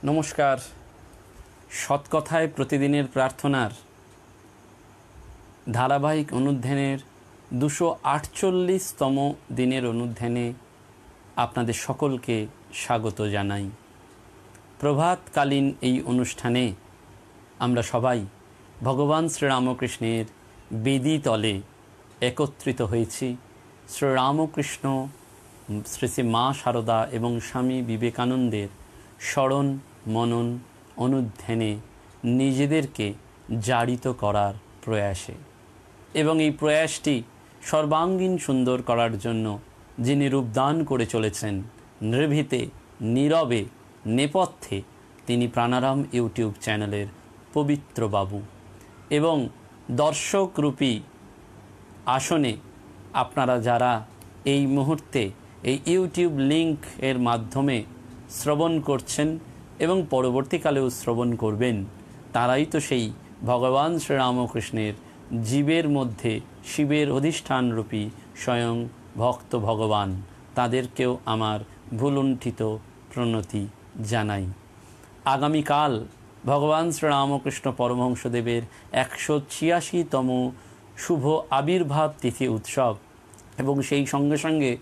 নমস্কার। সৎকথায় প্রতিদিনের প্রার্থনার ধারাবাহিক অনুধ্যানের 248তম দিনের অনুধ্যানে আপনাদের সকলকে স্বাগত জানাই। প্রভাতকালীন এই অনুষ্ঠানে আমরা সবাই ভগবান শ্রীরামকৃষ্ণের বেদী তলে একত্রিত হয়েছি। শ্রীরামকৃষ্ণ, শ্রী শ্রী মা শারদা এবং স্বামী বিবেকানন্দের স্মরণ মনন অনুধ্যানে নিজেদেরকে জারিত করার প্রয়াসে, এবং এই প্রয়াসটি সর্বাঙ্গীন সুন্দর করার জন্য যিনি রূপদান করে চলেছেন নির্ভীতে নীরবে নেপথ্যে, তিনি প্রাণারাম ইউটিউব চ্যানেলের পবিত্র বাবু। এবং দর্শকরূপী আসনে আপনারা যারা এই মুহূর্তে এই ইউটিউব লিংক এর মাধ্যমে শ্রবণ করছেন এবং পরবর্তীকালেও শ্রবণ করবেন, তারাই তো সেই ভগবান শ্রীরামকৃষ্ণের জীবের মধ্যে শিবের অধিষ্ঠানরূপী স্বয়ং ভক্ত ভগবান। তাদেরকেও আমার ভুলুণ্ঠিত প্রণতি জানাই। আগামীকাল ভগবান শ্রীরামকৃষ্ণ পরমহংসদেবের 186তম শুভ আবির্ভাব তিথি উৎসব, এবং সেই সঙ্গে সঙ্গে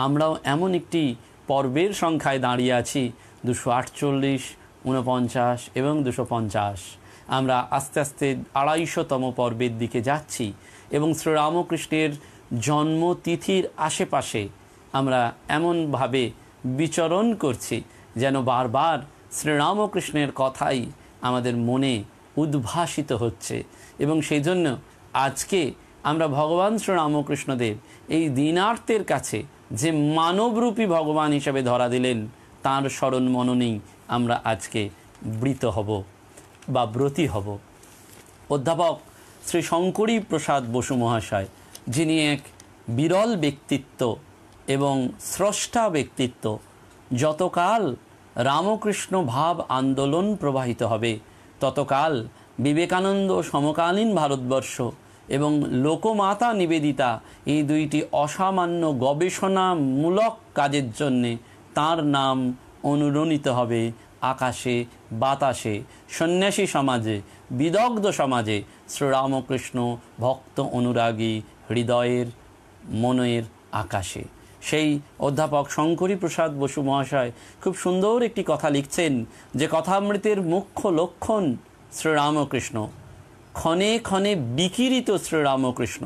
আমরাও এমন একটি পর্বের সংখ্যায় দাঁড়িয়ে আছি 248, 49 এবং 250। আমরা আস্তে আস্তে 250তম পর্বের দিকে যাচ্ছি এবং শ্রীরামকৃষ্ণের জন্মতিথির আশেপাশে আমরা এমনভাবে বিচরণ করছি যেন বারবার শ্রীরামকৃষ্ণের কথাই আমাদের মনে উদ্ভাসিত হচ্ছে। এবং সেই জন্য আজকে আমরা ভগবান শ্রীরামকৃষ্ণদেব এই দীনার্তের কাছে যে মানবরূপী ভগবান হিসাবে ধরা দিলেন, তাঁর স্মরণ মননেই আমরা আজকে ব্রত হব বা ব্রতী হব। অধ্যাপক শ্রী শঙ্করী প্রসাদ বসু মহাশয়, যিনি এক বিরল ব্যক্তিত্ব এবং স্রষ্টা ব্যক্তিত্ব, যতকাল রামকৃষ্ণ ভাব আন্দোলন প্রবাহিত হবে ততকাল বিবেকানন্দ সমকালীন ভারতবর্ষ এবং লোকমাতা নিবেদিতা, এই দুইটি অসামান্য গবেষণামূলক কাজের জন্যে তার নাম অনুরণিত হবে আকাশে বাতাসে, সন্ন্যাসী সমাজে, বিদগ্ধ সমাজে, শ্রীরামকৃষ্ণ ভক্ত অনুরাগী হৃদয়ের মনের আকাশে। সেই অধ্যাপক শঙ্করী প্রসাদ বসু মহাশয় খুব সুন্দর একটি কথা লিখছেন যে কথামৃতের মুখ্য লক্ষণ শ্রীরামকৃষ্ণ, ক্ষণে ক্ষণে বিকিরিত শ্রীরামকৃষ্ণ,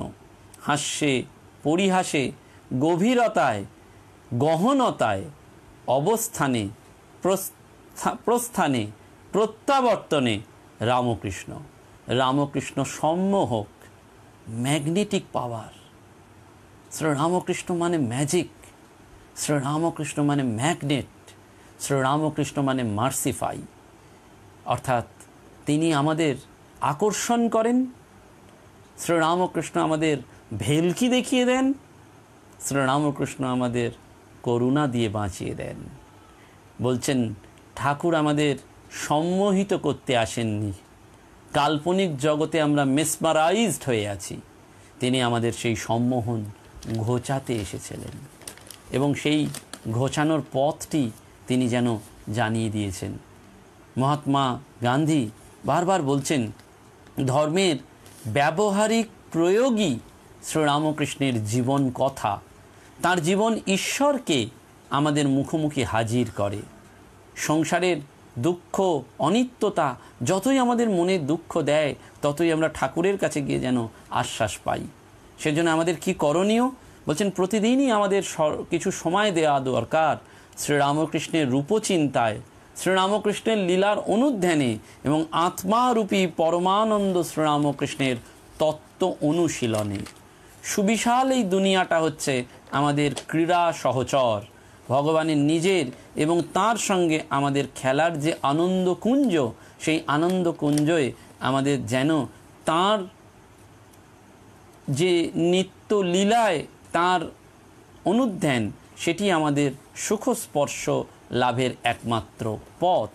হাস্যে পরিহাসে গভীরতায় গহনতায় অবস্থানে প্রস্থানে প্রত্যাবর্তনে রামকৃষ্ণ। রামকৃষ্ণ সম্মোহক, ম্যাগনেটিক পাওয়ার। শ্রীরামকৃষ্ণ মানে ম্যাজিক, শ্রীরামকৃষ্ণ মানে ম্যাগনেট, শ্রীরামকৃষ্ণ মানে মার্সিফাই। অর্থাৎ তিনি আমাদের আকর্ষণ করেন, শ্রীরামকৃষ্ণ আমাদের ভেলকি দেখিয়ে দেন, শ্রীরামকৃষ্ণ আমাদের করুণা দিয়ে বাঁচিয়ে দেন। বলছেন ঠাকুর আমাদের সম্মোহিত করতে আসেননি, কাল্পনিক জগতে আমরা মেসমারাইজড হয়ে আছি, তিনি আমাদের সেই সম্মোহন ঘোচাতে এসেছিলেন এবং সেই ঘোচানোর পথটি তিনি যেন জানিয়ে দিয়েছেন। মহাত্মা গান্ধী বারবার বলছেন ধর্মের ব্যবহারিক প্রয়োগই শ্রীরামকৃষ্ণের জীবন কথা। তার জীবন ঈশ্বরকে আমাদের মুখোমুখি হাজির করে। সংসারের দুঃখ অনিত্যতা যতই আমাদের মনে দুঃখ দেয়, ততই আমরা ঠাকুরের কাছে গিয়ে যেন আশ্বাস পাই। সেজন্য আমাদের কি করণীয়? বলছেন প্রতিদিনই আমাদের কিছু সময় দেওয়া দরকার শ্রীরামকৃষ্ণের রূপচিন্তায়, শ্রীরামকৃষ্ণের লীলার অনুধ্যানে এবং আত্মারূপী পরমানন্দ শ্রীরামকৃষ্ণের তত্ত্ব অনুশীলনে। সুবিশাল এই দুনিয়াটা হচ্ছে আমাদের ক্রীড়া সহচর, ভগবানের নিজের এবং তার সঙ্গে আমাদের খেলার যে আনন্দকুঞ্জ, সেই আনন্দকুঞ্জে আমাদের যেন তার যে নিত্য লীলায় তার অনুধ্যান, সেটি আমাদের সুখস্পর্শ লাভের একমাত্র পথ।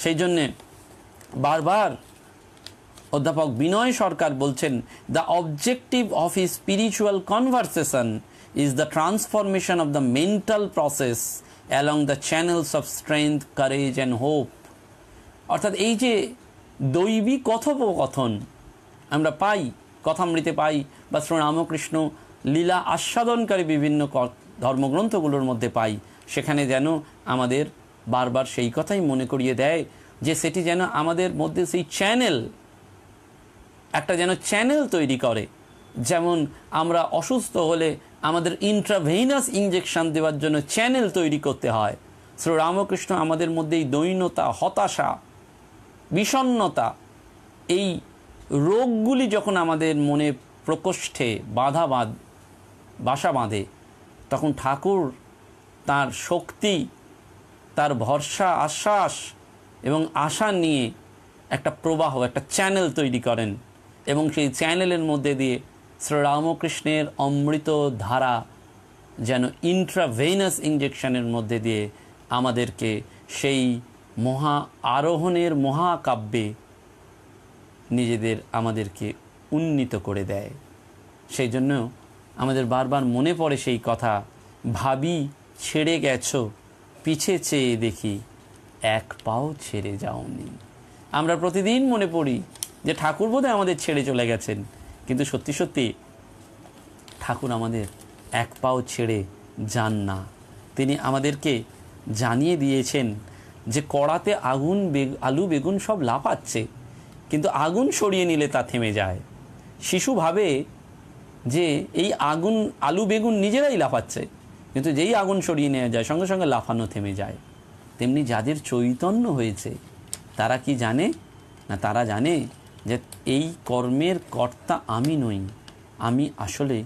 সেই জন্যে বারবার অধ্যাপক বিনয় সরকার বলছেন, the objective of his spiritual conversation is the transformation of the mental process along the channels of strength, courage and hope. অর্থাৎ এই যে দৈবিক কথোপকথন আমরা পাই, কথামৃতে পাই, বা শ্রী রামকৃষ্ণ লীলা আস্বাদনকারী বিভিন্ন ধর্মগ্রন্থগুলোর মধ্যে পাই, সেখানে যেন আমাদের বারবার সেই কথাই মনে করিয়ে দেয় যে সেটি যেন আমাদের মধ্যে সেই চ্যানেল, একটা যেন চ্যানেল তৈরি করে। যেমন আমরা অসুস্থ হলে আমাদের ইন্ট্রাভেনাস ইঞ্জেকশন দেওয়ার জন্য চ্যানেল তৈরি করতে হয়, শ্রী রামকৃষ্ণ আমাদের মধ্যে এই দৈন্যতা, হতাশা, বিষণ্ণতা, এই রোগগুলি যখন আমাদের মনে প্রকোষ্ঠে বাসা বাঁধে, তখন ঠাকুর তার শক্তি, তার ভরসা, আশ্বাস এবং আশা নিয়ে একটা প্রবাহ, একটা চ্যানেল তৈরি করেন, এবং সেই চ্যানেলের মধ্যে দিয়ে শ্রীরামকৃষ্ণের অমৃত ধারা যেন ইন্ট্রাভেনাস ইঞ্জেকশনের মধ্যে দিয়ে আমাদেরকে সেই মহা আরোহণের মহাকাব্যে আমাদেরকে উন্নীত করে দেয়। সেই জন্য আমাদের বারবার মনে পড়ে সেই কথা, ভাবি ছেড়ে গেছো, পিছে চেয়ে দেখি এক পাও ছেড়ে যাওনি। আমরা প্রতিদিন মনে পড়ি যে ঠাকুর বোধহয় আমাদের ছেড়ে চলে গেছেন, কিন্তু সত্যি সত্যি ঠাকুর আমাদের এক পাও ছেড়ে যান না। তিনি আমাদেরকে জানিয়ে দিয়েছেন যে কড়াতে আলু বেগুন সব লাফাচ্ছে, কিন্তু আগুন সরিয়ে নিলে তা থেমে যায়। শিশু ভাবে যে এই আলু বেগুন নিজেরাই লাফাচ্ছে, কিন্তু যেই আগুন সরিয়ে নেওয়া যায় সঙ্গে সঙ্গে লাফানো থেমে যায়। তেমনি যাদের চৈতন্য হয়েছে তারা কি জানে না, তারা জানে যে এই কর্মের কর্তা আমি নই, আমি আসলে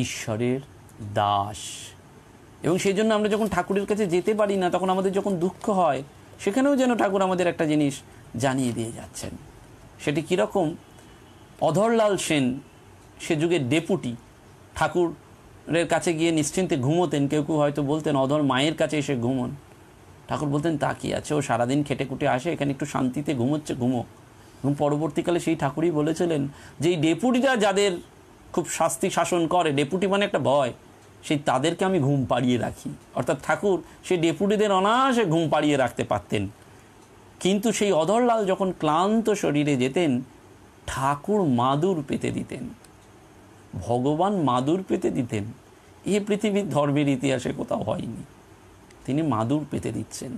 ঈশ্বরের দাস। এবং সেই জন্য আমরা যখন ঠাকুরের কাছে যেতে পারি না, তখন আমাদের যখন দুঃখ হয়, সেখানেও যেন ঠাকুর আমাদের একটা জিনিস জানিয়ে দিয়ে যাচ্ছেন। সেটি কীরকম? অধরলাল সেন সে যুগের ডেপুটি, ঠাকুরের কাছে গিয়ে নিশ্চিন্তে ঘুমোতেন। কেউ কেউ হয়তো বলতেন অধর মায়ের কাছে এসে ঘুমোন। ঠাকুর বলতেন তা কি আছে, ও সারাদিন খেটে খুটে আসে, এখানে একটু শান্তিতে ঘুমোচ্ছে, ঘুমো। এবং পরবর্তীকালে সেই ঠাকুরই বলেছিলেন যে এই ডেপুটিরা যাদের খুব শাস্তি শাসন করে, ডেপুটি মানে একটা ভয়, সেই তাদেরকে আমি ঘুম পাড়িয়ে রাখি। অর্থাৎ ঠাকুর সেই ডেপুটিদের অনায়াসে ঘুম পাড়িয়ে রাখতে পারতেন। কিন্তু সেই অধরলাল যখন ক্লান্ত শরীরে যেতেন, ঠাকুর মাদুর পেতে দিতেন, ভগবান মাদুর পেতে দিতেন। এ পৃথিবীর ধর্মের ইতিহাসে কোথাও হয়নি। তিনি মাদুর পেতে দিচ্ছেন,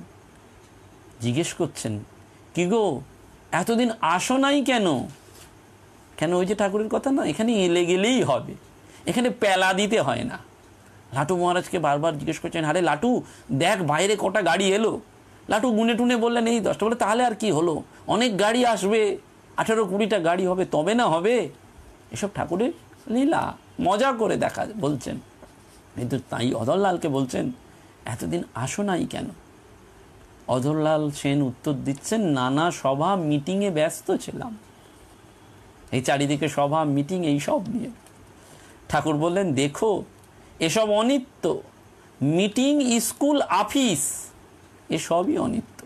জিজ্ঞেস করছেন কি গো এতদিন আসো নাই কেন? কেন ওই যে ঠাকুরের কথা না, এখানে এলে গেলেই হবে, এখানে পেলা দিতে হয় না। লাটু মহারাজকে বারবার জিজ্ঞেস করছেন, আরে লাটু দেখ বাইরে কটা গাড়ি এলো। লাটু গুনে টুনে বললেন এই 10টা। বলে তাহলে আর কি হলো, অনেক গাড়ি আসবে, 18-20টা গাড়ি হবে, তবে না হবে। এসব ঠাকুরের লীলা, মজা করে দেখা বলছেন। কিন্তু তাই অধরলালকে বলছেন এতদিন আসো নাই কেন? অধরলাল সেন উত্তর দিচ্ছেন, নানা সভা মিটিংয়ে ব্যস্ত ছিলাম। এই চারিদিকে সভা মিটিং, এই সব নিয়ে। ঠাকুর বললেন দেখো এসব অনিত্য, মিটিং, স্কুল, অফিস এসবই অনিত্য।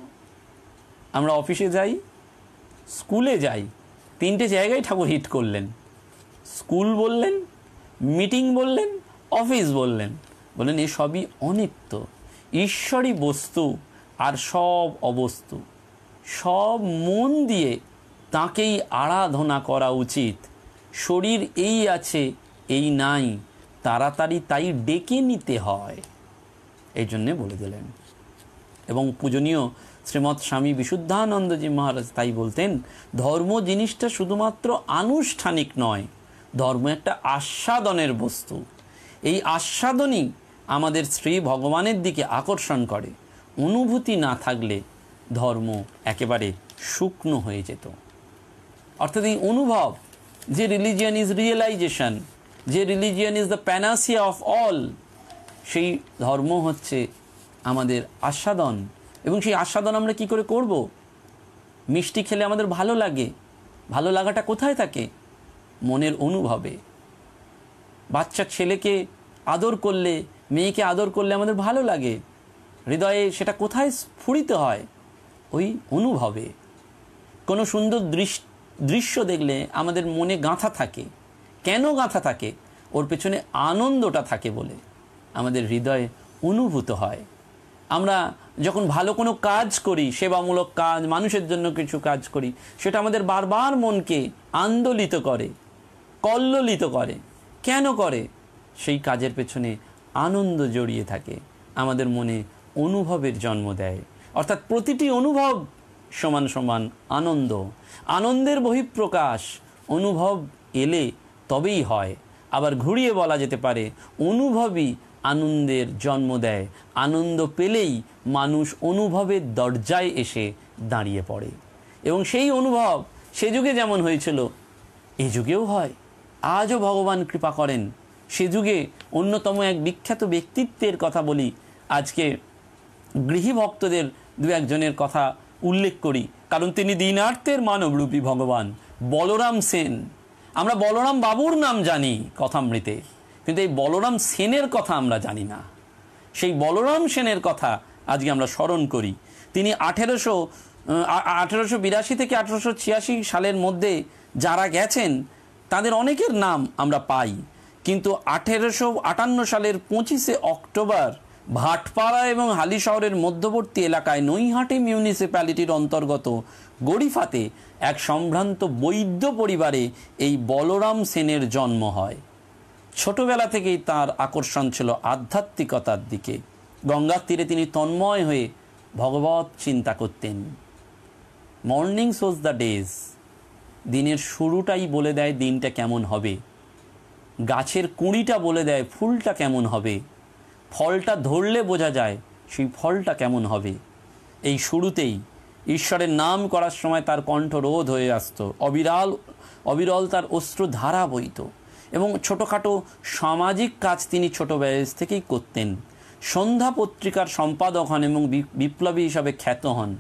আমরা অফিসে যাই, স্কুলে যাই, 3টে জায়গায় ঠাকুর হিট করলেন। স্কুল বললেন, মিটিং বললেন, অফিস বললেন। বললেন এসবই অনিত্য, ঈশ্বরই বস্তু আর সব অবস্তু। সব মন দিয়ে তাঁকেই আরাধনা করা উচিত। শরীর এই আছে এই নাই, তাড়াতাড়ি তাই ডেকে নিতে হয়, এই জন্যে বলে দিলেন। এবং পূজনীয় শ্রীমৎ স্বামী বিশুদ্ধানন্দজি মহারাজ তাই বলতেন, ধর্ম জিনিসটা শুধুমাত্র আনুষ্ঠানিক নয়, ধর্ম একটা আস্বাদনের বস্তু। এই আস্বাদনই আমাদের শ্রী ভগবানের দিকে আকর্ষণ করে। অনুভূতি না থাকলে ধর্ম একেবারে শুকনো হয়ে যেত। অর্থাৎ এই অনুভব, যে রিলিজিয়ান ইজ রিয়েলাইজেশন, যে religion is the panacea of all, সেই ধর্ম হচ্ছে আমাদের আস্বাদন। এবং সেই আস্বাদন আমরা কি করে করব? মিষ্টি খেলে আমাদের ভালো লাগে, ভালো লাগাটা কোথায় থাকে? মনের অনুভবে। বাচ্চা ছেলেকে আদর করলে, মেয়েকে আদর করলে আমাদের ভালো লাগে, হৃদয়ে সেটা কোথায় স্ফুরিত হয়? ওই অনুভবে। কোনো সুন্দর দৃশ্য দেখলে আমাদের মনে গাঁথা থাকে। কেন গাঁথা থাকে? ওর পেছনে আনন্দটা থাকে বলে আমাদের হৃদয়ে অনুভূত হয়। আমরা যখন ভালো কোনো কাজ করি, সেবামূলক কাজ, মানুষের জন্য কিছু কাজ করি, সেটা আমাদের বারবার মনকে আন্দোলিত করে, কল্লোলিত করে। কেন করে? সেই কাজের পেছনে আনন্দ জড়িয়ে থাকে, আমাদের মনে অনুভবের জন্ম দেয়। অর্থাৎ প্রতিটি অনুভব সমান সমান আনন্দ, আনন্দের বহিঃপ্রকাশ অনুভব এলে তবেই হয়। আবার ঘুরিয়ে বলা যেতে পারে অনুভবই আনন্দের জন্ম দেয়, আনন্দ পেলেই মানুষ অনুভবের দরজায় এসে দাঁড়িয়ে পড়ে। এবং সেই অনুভব সে যুগে যেমন হয়েছিল এ যুগেও হয়, আজও ভগবান কৃপা করেন। সে যুগে অন্যতম এক বিখ্যাত ব্যক্তিত্বের কথা বলি, আজকে গৃহী ভক্তদের দু একজনের কথা উল্লেখ করি, কারণ তিনি দীনার্থের মানবরূপী ভগবান বলরাম সেন। আমরা বলরাম বাবুর নাম জানি কথামৃতে, কিন্তু এই বলরাম সেনের কথা আমরা জানি না। সেই বলরাম সেনের কথা আজকে আমরা স্মরণ করি। তিনি 1882 থেকে 1886 সালের মধ্যে যারা গেছেন তাদের অনেকের নাম আমরা পাই, কিন্তু 1858 সালের 25শে অক্টোবর ভাটপাড়া এবং হালিশহরের মধ্যবর্তী এলাকায় নৈহাটি মিউনিসিপ্যালিটির অন্তর্গত গড়িফাতে এক সম্ভ্রান্ত বৈদ্য পরিবারে এই বলরাম সেনের জন্ম হয়। ছোটবেলা থেকেই তার আকর্ষণ ছিল আধ্যাত্মিকতার দিকে। গঙ্গার তীরে তিনি তন্ময় হয়ে ভগবত চিন্তা করতেন। মর্নিং শোজ দ্য ডেজ, দিনের শুরুটাই বলে দেয় দিনটা কেমন হবে। গাছের কুঁড়িটা বলে দেয় ফুলটা কেমন হবে। ফলটা ধরলে বোঝা যায় সেই ফলটা কেমন হবে। এই শুরুতেই ঈশ্বরের নাম করার সময় তার কণ্ঠ রোধ হয়ে আসতো, অবিরল তার অশ্রুধারা বইত। এবং ছোটোখাটো সামাজিক কাজ তিনি ছোটো বয়স থেকেই করতেন। সন্ধ্যা পত্রিকার সম্পাদক হন এবং বিপ্লবী হিসাবে খ্যাত হন।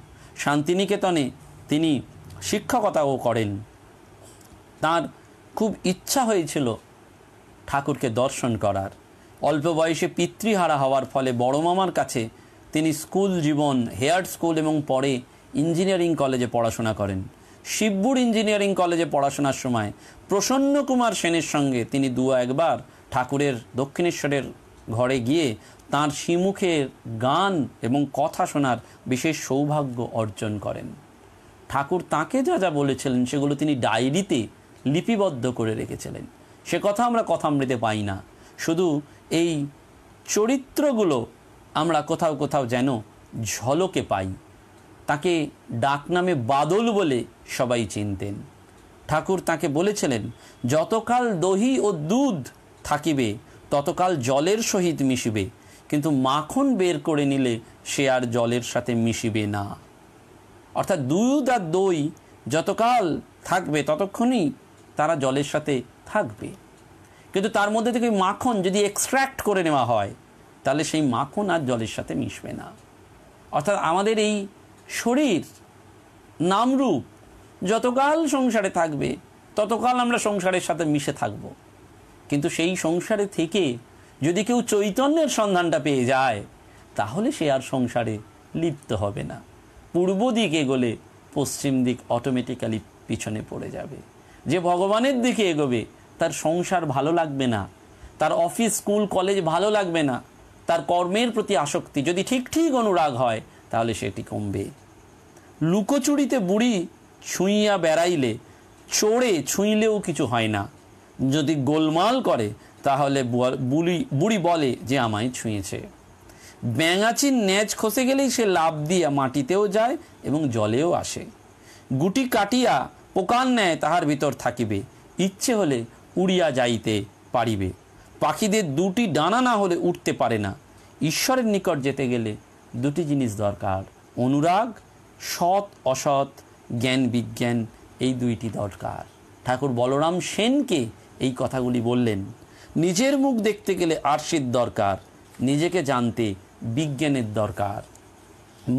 শান্তিনিকেতনে তিনি শিক্ষকতাও করেন। তার খুব ইচ্ছা হয়েছিল ঠাকুরকে দর্শন করার। অল্প বয়সে পিতৃহারা হওয়ার ফলে বড় মামার কাছে তিনি স্কুল জীবন, হেয়ার্ড স্কুল এবং পরে ইঞ্জিনিয়ারিং কলেজে পড়াশোনা করেন। শিবপুর ইঞ্জিনিয়ারিং কলেজে পড়াশোনার সময় প্রসন্ন কুমার সেনের সঙ্গে তিনি একবার ঠাকুরের দক্ষিণেশ্বরের ঘরে গিয়ে তাঁর শ্রীমুখের গান এবং কথা শোনার বিশেষ সৌভাগ্য অর্জন করেন। ঠাকুর তাঁকে যা যা বলেছিলেন সেগুলো তিনি ডায়েরিতে লিপিবদ্ধ করে রেখেছিলেন। সে কথা আমরা কথামৃতে পাই না, শুধু এই চরিত্রগুলো আমরা কোথাও কোথাও যেন ঝলকে পাই। তাকে ডাকনামে বাদল বলে সবাই চিনতেন। ঠাকুর তাকে বলেছিলেন, যতকাল দহি ও দুধ থাকিবে ততকাল জলের সহিত মিশিবে, কিন্তু মাখন বের করে নিলে সে আর জলের সাথে মিশিবে না। অর্থাৎ দুধ আর দই যতকাল থাকবে ততক্ষণই তারা জলের সাথে থাকবে, কিন্তু তার মধ্যে থেকে মাখন যদি এক্সট্র্যাক্ট করে নেওয়া হয় তাহলে সেই মাখন আর জলের সাথে মিশবে না। অর্থাৎ আমাদের এই শরীর নামরূপ যতকাল সংসারে থাকবে ততকাল আমরা সংসারের সাথে মিশে থাকব, কিন্তু সেই সংসারে থেকে যদি কেউ চৈতন্যের সন্ধানটা পেয়ে যায় তাহলে সে আর সংসারে লিপ্ত হবে না। পূর্ব দিক এগোলে পশ্চিম দিক অটোমেটিক্যালি পিছনে পড়ে যাবে। যে ভগবানের দিকে এগোবে তার সংসার ভালো লাগবে না, তার অফিস স্কুল কলেজ ভালো লাগবে না, তার কর্মের প্রতি আসক্তি যদি ঠিক ঠিক অনুরাগ হয় তাহলে সেটি কমবে। লুকোচুরিতে বুড়ি ছুঁইয়া বেড়াইলে চোরে ছুঁইলেও কিছু হয় না, যদি গোলমাল করে তাহলে বুড়ি বলে যে আমায় ছুঁয়েছে। ব্যাঙাচির ন্যাজ খসে গেলেই সে লাফ দিয়া মাটিতেও যায় এবং জলেও আসে। গুটি কাটিয়া পোকার ন্যায় তাহার ভিতর থাকিবে, ইচ্ছে হলে উড়িয়া যাইতে পারিবে। পাখিদের দুটি ডানা না হলে উঠতে পারে না। ঈশ্বরের নিকট যেতে গেলে দুটি জিনিস দরকার, অনুরাগ, সৎ অসৎ, জ্ঞান বিজ্ঞান, এই দুইটি দরকার। ঠাকুর বলরাম সেনকে এই কথাগুলি বললেন। নিজের মুখ দেখতে গেলে আরশির দরকার, নিজেকে জানতে বিজ্ঞানের দরকার।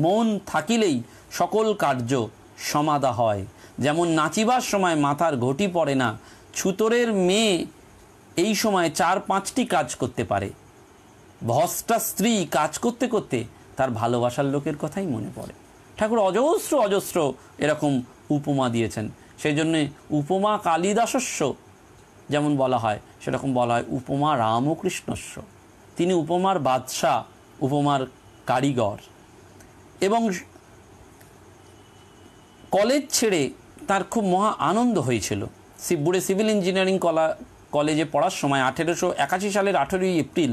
মন থাকিলেই সকল কার্য সমাধা হয়। যেমন নাচিবার সময় মাথার ঘটি পড়ে না, ছুতরের মেয়ে এই সময় 4-5টি কাজ করতে পারে। ভস্তা স্ত্রী কাজ করতে করতে তার ভালোবাসার লোকের কথাই মনে পড়ে। ঠাকুর অজস্র এরকম উপমা দিয়েছেন। সেই জন্যে উপমা কালিদাসস্য যেমন বলা হয় সেরকম বলা হয় উপমা রামকৃষ্ণস্য। তিনি উপমার বাদশাহ, উপমার কারিগর, এবং কলেজ ছেড়ে তার খুব মহা আনন্দ হয়েছিল। শিবপুরে সিভিল ইঞ্জিনিয়ারিং কলেজে পড়ার সময় 1881 সালের 18ই এপ্রিল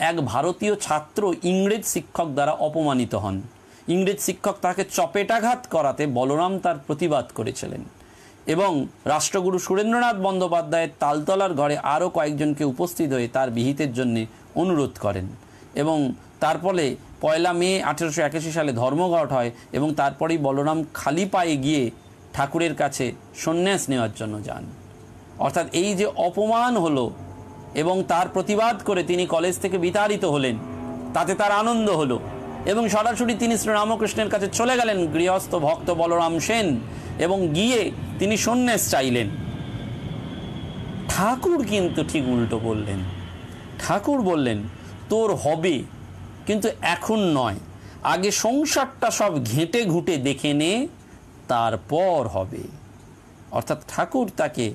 এক ভারতীয় ছাত্র ইংরেজ শিক্ষক দ্বারা অপমানিত হন। ইংরেজ শিক্ষক তাকে চপেটাঘাত করাতে বলরাম তার প্রতিবাদ করেছিলেন এবং রাষ্ট্রগুরু সুরেন্দ্রনাথ বন্দ্যোপাধ্যায়ের তালতলার ঘরে আরও কয়েকজনকে উপস্থিত হয়ে তার বিহিতের জন্য অনুরোধ করেন এবং তার ফলে 1 মে 1881 সালে ধর্মঘট হয় এবং তারপরেই বলরাম খালি পায়ে গিয়ে ঠাকুরের কাছে সন্ন্যাস নেওয়ার জন্য যান। অর্থাৎ এই যে অপমান হলো এবং তার প্রতিবাদ করে তিনি কলেজ থেকে বিতাড়িত হলেন, তাতে তার আনন্দ হলো এবং সরাসরি তিনি শ্রীরামকৃষ্ণের কাছে চলে গেলেন, গৃহস্থ ভক্ত বলরাম সেন, এবং গিয়ে তিনি সন্ন্যাস চাইলেন। ঠাকুর কিন্তু ঠিক উল্টো বললেন। ঠাকুর বললেন, তোর হবে, কিন্তু এখন নয়, আগে সংসারটা সব ঘেঁটে ঘুঁটে দেখে নে, তারপর হবে। অর্থাৎ ঠাকুর তাকে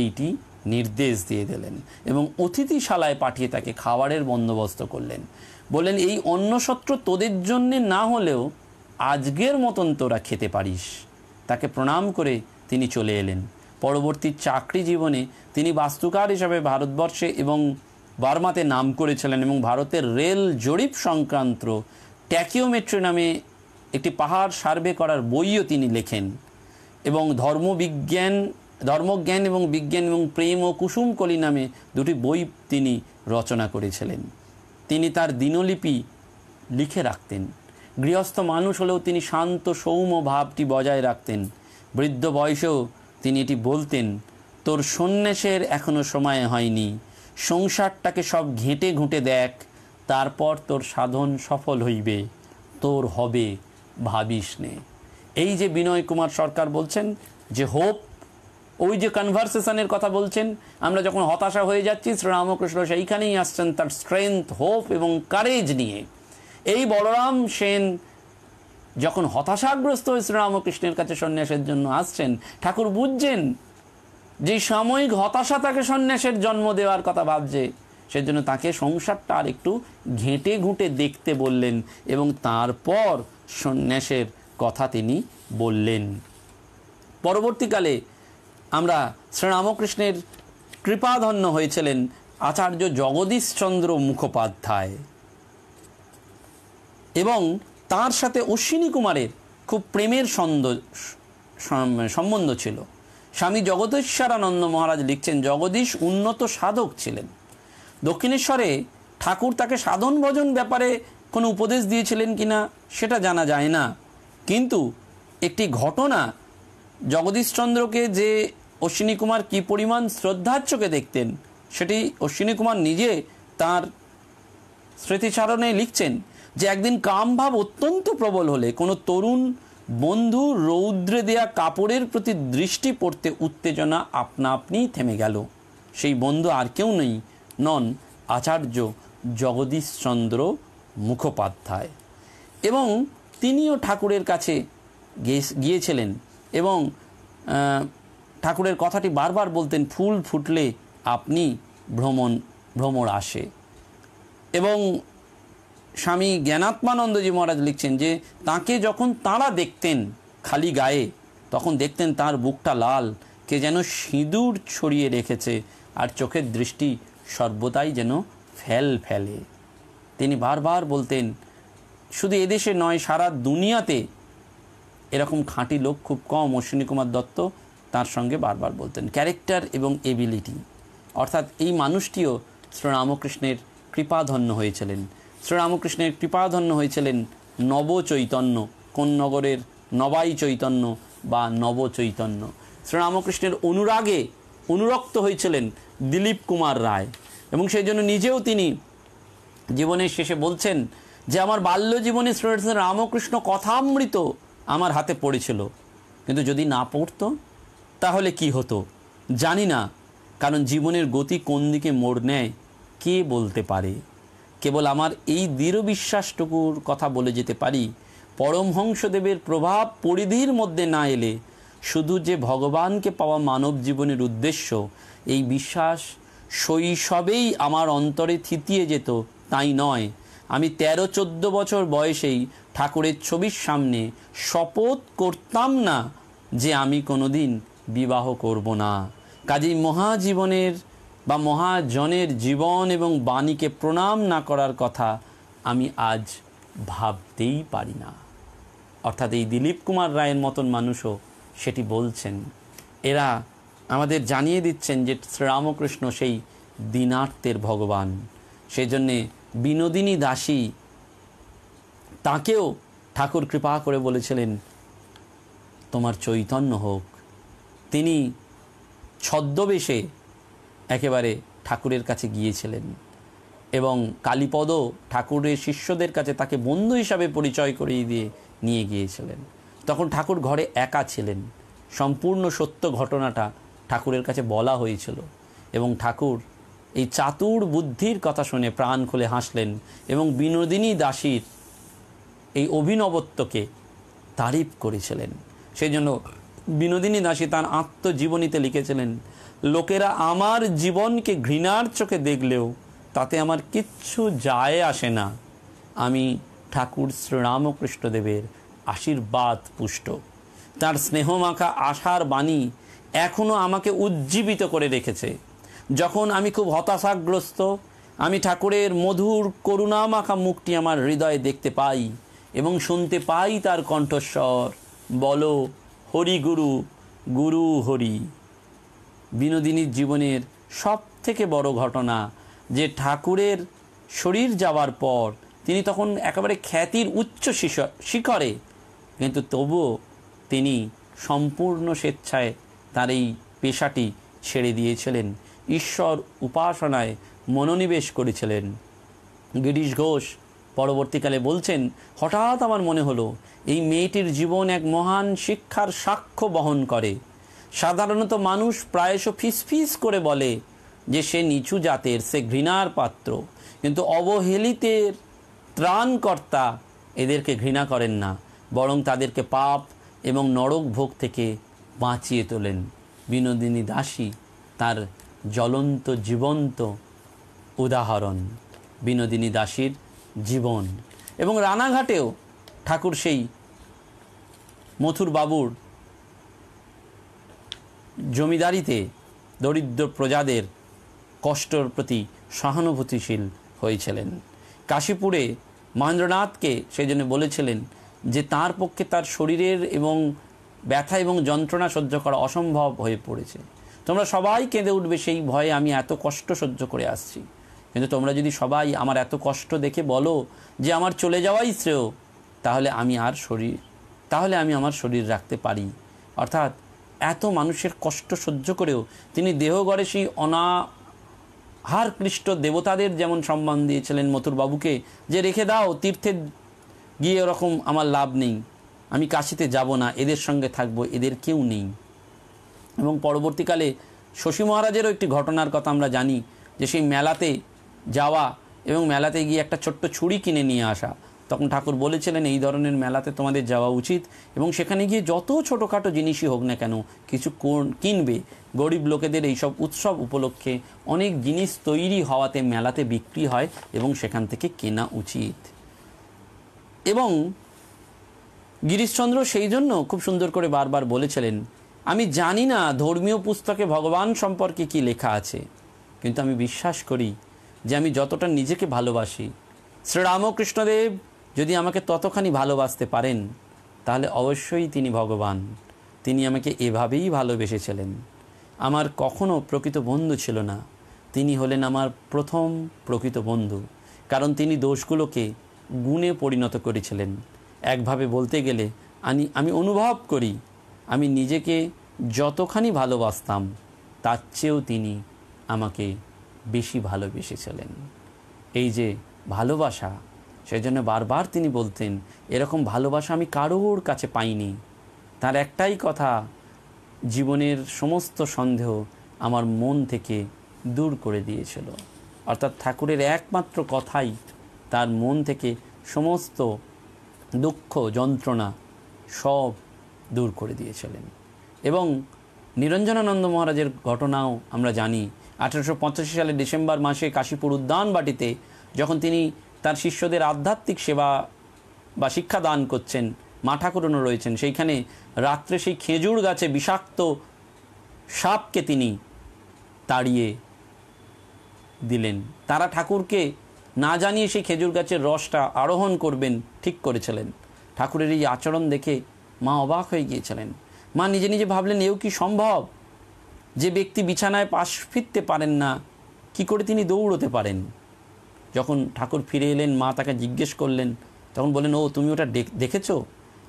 এইটি নির্দেশ দিয়ে দিলেন এবং অতিথিশালায় পাঠিয়ে তাকে খাবারের বন্দোবস্ত করলেন। বললেন, এই অন্নসত্র তোদের জন্যে না হলেও আজকের মতন তোরা খেতে পারিস। তাকে প্রণাম করে তিনি চলে এলেন। পরবর্তী চাকরি জীবনে তিনি বাস্তুকার হিসাবে ভারতবর্ষে এবং বার্মাতে নাম করেছিলেন এবং ভারতের রেল জরিপ সংক্রান্ত ট্যাকিওমেট্রি নামে একটি পাহাড় সার্ভে করার বইও তিনি লেখেন এবং ধর্মজ্ঞান এবং বিজ্ঞান এবং প্রেম ও কুসুমকলি নামে দুটি বই তিনি রচনা করেছিলেন। তিনি তার দিনলিপি লিখে রাখতেন। গৃহস্থ মানুষ হলেও তিনি শান্ত সৌম্য ভাবটি বজায় রাখতেন। বৃদ্ধ বয়সেও তিনি এটি বলতেন, তোর সন্ন্যাসের এখনো সময় হয়নি, সংসারটাকে সব ঘেঁটে ঘুঁটে দেখ, তারপর তোর সাধন সফল হইবে, তোর হবে, ভাবিস নে। এই যে বিনয় কুমার সরকার বলছেন যে হোপ, ওই যে কনভারসেশনের কথা বলছেন, আমরা যখন হতাশা হয়ে যাচ্ছি শ্রীরামকৃষ্ণ সেইখানেই আসছেন তার স্ট্রেংথ, হোপ এবং কারেজ নিয়ে। এই বলরাম সেন যখন হতাশাগ্রস্ত হয়ে শ্রীরামকৃষ্ণের কাছে সন্ন্যাসের জন্য আসছেন, ঠাকুর বুঝছেন যে সাময়িক হতাশা তাকে সন্ন্যাসের জন্ম দেওয়ার কথা ভাবছে, সেজন্য তাকে সংসারটা আর একটু ঘেঁটে ঘুঁটে দেখতে বললেন এবং তারপর সন্ন্যাসের কথা তিনি বললেন। পরবর্তীকালে আমরা শ্রীরামকৃষ্ণের কৃপাধন্য হয়েছিলেন আচার্য জগদীশচন্দ্র মুখোপাধ্যায় এবং তার সাথে অশ্বিনী কুমারের খুব প্রেমের সম্বন্ধ ছিল। স্বামী জগদীশ্বরানন্দ মহারাজ লিখছেন, জগদীশ উন্নত সাধক ছিলেন। দক্ষিণেশ্বরে ঠাকুর তাকে সাধন ভজন ব্যাপারে কোনো উপদেশ দিয়েছিলেন কিনা সেটা জানা যায় না, কিন্তু একটি ঘটনা জগদীশচন্দ্রকে যে অশ্বিনী কুমার কী পরিমাণ শ্রদ্ধার চোখে দেখতেন সেটি অশ্বিনী কুমার নিজে তার স্মৃতিচারণে লিখছেন যে একদিন কামভাব অত্যন্ত প্রবল হলে কোনো তরুণ বন্ধু রৌদ্রে দেয়া কাপড়ের প্রতি দৃষ্টি পড়তে উত্তেজনা আপনা আপনিই থেমে গেল। সেই বন্ধু আর কেউ নন আচার্য জগদীশচন্দ্র মুখোপাধ্যায় এবং তিনিও ঠাকুরের কাছে গিয়েছিলেন এবং ঠাকুরের কথাটি বারবার বলতেন, ফুল ফুটলে আপনি ভ্রমর আসে। এবং স্বামী জ্ঞানাত্মানন্দজি মহারাজ লিখছেন যে তাকে যখন তাঁরা দেখতেন খালি গায়ে, তখন দেখতেন তার বুকটা লাল, কে যেন সিঁদুর ছড়িয়ে রেখেছে আর চোখের দৃষ্টি সর্বদাই যেন ফেলে। তিনি বারবার বলতেন, শুধু এদেশে নয় সারা দুনিয়াতে এরকম খাঁটি লোক খুব কম। অশ্বিনী কুমার দত্ত তার সঙ্গে বারবার বলতেন ক্যারেক্টার এবং এবিলিটি, অর্থাৎ এই মানুষটিও শ্রীরামকৃষ্ণের কৃপাধন্য হয়েছিলেন। শ্রীরামকৃষ্ণের কৃপাধন্য হয়েছিলেন নবচৈতন্য, কোন নগরের নবাই চৈতন্য বা নবচৈতন্য। শ্রীরামকৃষ্ণের অনুরাগে অনুরক্ত হয়েছিলেন দিলীপ কুমার রায় এবং সেই জন্য নিজেও তিনি জীবনের শেষে বলছেন যে আমার বাল্য জীবনে শ্রী রামকৃষ্ণ কথামৃত আমার হাতে পড়েছিল, কিন্তু যদি না পড়তো তাহলে কি হতো জানি না, কারণ জীবনের গতি কোন দিকে মোড় নেয় কে বলতে পারে। কেবল আমার এই দৃঢ় বিশ্বাসটুকুর কথা বলে যেতে পারি, পরমহংসদেবের প্রভাব পরিধির মধ্যে না এলে শুধু যে ভগবানকে পাওয়া মানব জীবনের উদ্দেশ্য, এই বিশ্বাস শৈশবেই আমার অন্তরে থিতিয়ে যেত তাই নয়, আমি 13-14 বছর বয়সেই ঠাকুরের ছবির সামনে শপথ করতাম না যে আমি কোনোদিন বিবাহ করব না। কাজেই মহাজীবনের বা মহাজনের জীবন এবং বাণীকে প্রণাম না করার কথা আমি আজ ভাবতেই পারি না। অর্থাৎ এই দিলীপ কুমার রায়ের মতন মানুষও সেটি বলছেন। এরা আমাদের জানিয়ে দিচ্ছেন যে শ্রীরামকৃষ্ণ সেই দীনার্তের ভগবান। সেই জন্যে বিনোদিনী দাসী তাকেও ঠাকুর কৃপা করে বলেছিলেন তোমার চৈতন্য হোক। তিনি ছদ্মবেশে একেবারে ঠাকুরের কাছে গিয়েছিলেন এবং কালীপদ ঠাকুরের শিষ্যদের কাছে তাকে বন্ধু হিসাবে পরিচয় করিয়ে দিয়ে নিয়ে গিয়েছিলেন। তখন ঠাকুর ঘরে একা ছিলেন। সম্পূর্ণ সত্য ঘটনাটা ঠাকুরের কাছে বলা হয়েছিল এবং ঠাকুর এই চাতুর বুদ্ধির কথা শুনে প্রাণ খুলে হাসলেন এবং বিনোদিনী দাসীর এই অভিনবত্বকে তারিফ করেছিলেন। সেই জন্য বিনোদিনী দাসী তার আত্মজীবনীতে লিখেছিলেন, লোকেরা আমার জীবনকে ঘৃণার চোখে দেখলেও তাতে আমার কিচ্ছু যায় আসে না। আমি ঠাকুর শ্রীরামকৃষ্ণদেবের আশীর্বাদ পুষ্ট। তার স্নেহমাখা আশার বাণী এখনও আমাকে উজ্জীবিত করে রেখেছে। যখন আমি খুব হতাশাগ্রস্ত, আমি ঠাকুরের মধুর করুণামাখা মুখটি আমার হৃদয়ে দেখতে পাই এবং শুনতে পাই তার কণ্ঠস্বর, বলো হরি গুরু, গুরু হরি। বিনোদিনীর জীবনের সব থেকে বড় ঘটনা যে ঠাকুরের শরীর যাওয়ার পর তিনি তখন একেবারে খ্যাতির উচ্চ শিখরে, কিন্তু তবুও তিনি সম্পূর্ণ স্বেচ্ছায় তার এই পেশাটি ছেড়ে দিয়েছিলেন, ঈশ্বর উপাসনায় মনোনিবেশ করেছিলেন। গিরিশ ঘোষ পরবর্তীকালে বলছেন, হঠাৎ আমার মনে হলো এই মেয়েটির জীবন এক মহান শিক্ষার সাক্ষ্য বহন করে। সাধারণত মানুষ প্রায়শ ফিসফিস করে বলে যে সে নিচু জাতের, সে ঘৃণার পাত্র, কিন্তু অবহেলিতের ত্রাণকর্তা এদেরকে ঘৃণা করেন না, বরং তাদেরকে পাপ এবং নরক ভোগ থেকে বাঁচিয়ে তোলেন। বিনোদিনী দাসী তার জ্বলন্ত জীবন্ত উদাহরণ, বিনোদিনী দাসীর জীবন। এবং রানাঘাটেও ঠাকুর সেই মথুর বাবুর জমিদারিতে দরিদ্র প্রজাদের কষ্টর প্রতি সহানুভূতিশীল হয়েছিলেন। কাশীপুরে মহেন্দ্রনাথকে সেই জন্য বলেছিলেন যে তার পক্ষে তার শরীরের এবং ব্যথা এবং যন্ত্রণা সহ্য করা অসম্ভব হয়ে পড়েছে। তোমরা সবাই কেঁদে উঠবে সেই ভয়ে আমি এত কষ্ট সহ্য করে আসছি, কিন্তু তোমরা যদি সবাই আমার এত কষ্ট দেখে বলো যে আমার চলে যাওয়াই শ্রেয়, তাহলে আমি আমার শরীর রাখতে পারি। অর্থাৎ এত মানুষের কষ্ট সহ্য করেও তিনি দেহগড়ে সেই অনাহার ক্লিষ্ট দেবতাদের যেমন সম্মান দিয়েছিলেন মথুরবাবুকে, যে রেখে দাও, তীর্থে গিয়ে ওরকম আমার লাভ নেই, আমি কাশীতে যাব না, এদের সঙ্গে থাকবো, এদের কেউ নেই। এবং পরবর্তীকালে শশী মহারাজেরও একটি ঘটনার কথা আমরা জানি, যে সেই মেলাতে যাওয়া এবং মেলাতে গিয়ে একটা ছোট্ট ছুরি কিনে নিয়ে আসা। তখন ঠাকুর বলেছিলেন এই ধরনের মেলাতে তোমাদের যাওয়া উচিত এবং সেখানে গিয়ে যত ছোটোখাটো জিনিসই হোক না কেন কিছু কিনবে। গরিব লোকেদের এইসব উৎসব উপলক্ষে অনেক জিনিস তৈরি হওয়াতে মেলাতে বিক্রি হয় এবং সেখান থেকে কেনা উচিত। এবং গিরিশচন্দ্র সেই জন্য খুব সুন্দর করে বারবার বলেছিলেন, আমি জানি না ধর্মীয় পুস্তকে ভগবান সম্পর্কে কি লেখা আছে, কিন্তু আমি বিশ্বাস করি যে আমি যতটা নিজেকে ভালোবাসি, শ্রীরামকৃষ্ণদেব যদি আমাকে ততখানি ভালোবাসতে পারেন তাহলে অবশ্যই তিনি ভগবান। তিনি আমাকে এভাবেই ভালোবেসেছিলেন। আমার কখনো প্রকৃত বন্ধু ছিল না, তিনি হলেন আমার প্রথম প্রকৃত বন্ধু, কারণ তিনি দোষগুলোকে গুণে পরিণত করেছিলেন। একভাবে বলতে গেলে আমি অনুভব করি আমি নিজেকে যতখানি ভালোবাসতাম তার চেয়েও তিনি আমাকে বেশি ভালোবেসেছিলেন। এই যে ভালোবাসা, সেই জন্য বারবার তিনি বলতেন এরকম ভালোবাসা আমি কারোর কাছে পাইনি। তার একটাই কথা, জীবনের সমস্ত সন্দেহ আমার মন থেকে দূর করে দিয়েছিল। অর্থাৎ ঠাকুরের একমাত্র কথাই তার মন থেকে সমস্ত দুঃখ যন্ত্রণা সব দূর করে দিয়েছিলেন। এবং নিরঞ্জনানন্দ মহারাজের ঘটনাও আমরা জানি। 1885 সালের ডিসেম্বর মাসে কাশীপুর উদ্যানবাটিতে যখন তিনি তার শিষ্যদের আধ্যাত্মিক সেবা বা শিক্ষা দান করছেন, মা ঠাকুরনও রয়েছেন। সেইখানে রাত্রে সেই খেজুর গাছে বিষাক্ত সাপকে তিনি তাড়িয়ে দিলেন। তারা ঠাকুরকে না জানিয়ে সেই খেজুর গাছের রসটা আরোহণ করবেন ঠিক করেছিলেন। ঠাকুরের এই আচরণ দেখে মা অবাক হয়ে গিয়েছিলেন। মা নিজে নিজে ভাবলেন, এও কি সম্ভব? যে ব্যক্তি বিছানায় পাশ ফিরতে পারেন না, কি করে তিনি দৌড়তে পারেন? যখন ঠাকুর ফিরে এলেন, মা তাকে জিজ্ঞেস করলেন, তখন বললেন, ও তুমি ওটা দেখেছো?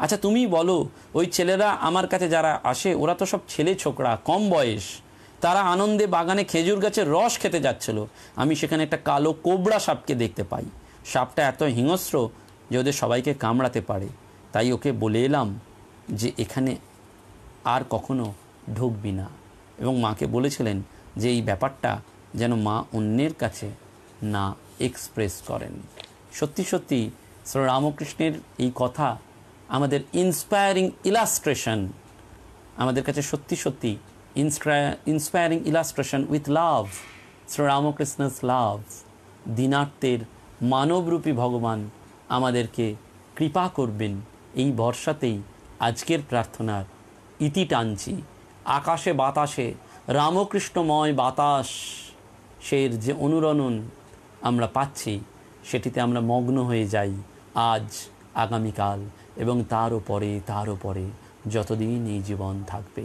আচ্ছা তুমিই বলো, ওই ছেলেরা আমার কাছে যারা আসে ওরা তো সব ছেলে ছোকরা, কম বয়স, তারা আনন্দে বাগানে খেজুর গাছের রস খেতে যাচ্ছিল। আমি সেখানে একটা কালো কোবরা সাপকে দেখতে পাই। সাপটা এত হিংস্র যে ওদের সবাইকে কামড়াতে পারে। তাই ওকে বলে এলাম যে এখানে আর কখনো ঢুকবি না। এবং মাকে বলেছিলেন যে এই ব্যাপারটা যেন মা অন্যের কাছে না এক্সপ্রেস করেন। সত্যি সত্যি শ্রী রামকৃষ্ণের এই কথা আমাদের ইন্সপায়ারিং ইলাস্ট্রেশন, আমাদের কাছে সত্যি সত্যি inspiring illustration with love, Shri Ramakrishna's love. দীনার্তের মানবরূপী ভগবান আমাদেরকে কৃপা করবেন, এই ভরসাতেই আজকের প্রার্থনার ইতি টানছি। আকাশে বাতাসে রামকৃষ্ণময় বাতাস সের যে অনুরণন আমরা পাচ্ছি, সেটিতে আমরা মগ্ন হয়ে যাই আজ, আগামীকাল এবং তারও পরে যতদিন এই জীবন থাকবে।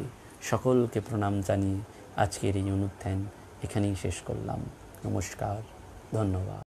সকলকে প্রণাম জানিয়ে আজকের এই অনুধ্যান এখানেই শেষ করলাম। নমস্কার, ধন্যবাদ।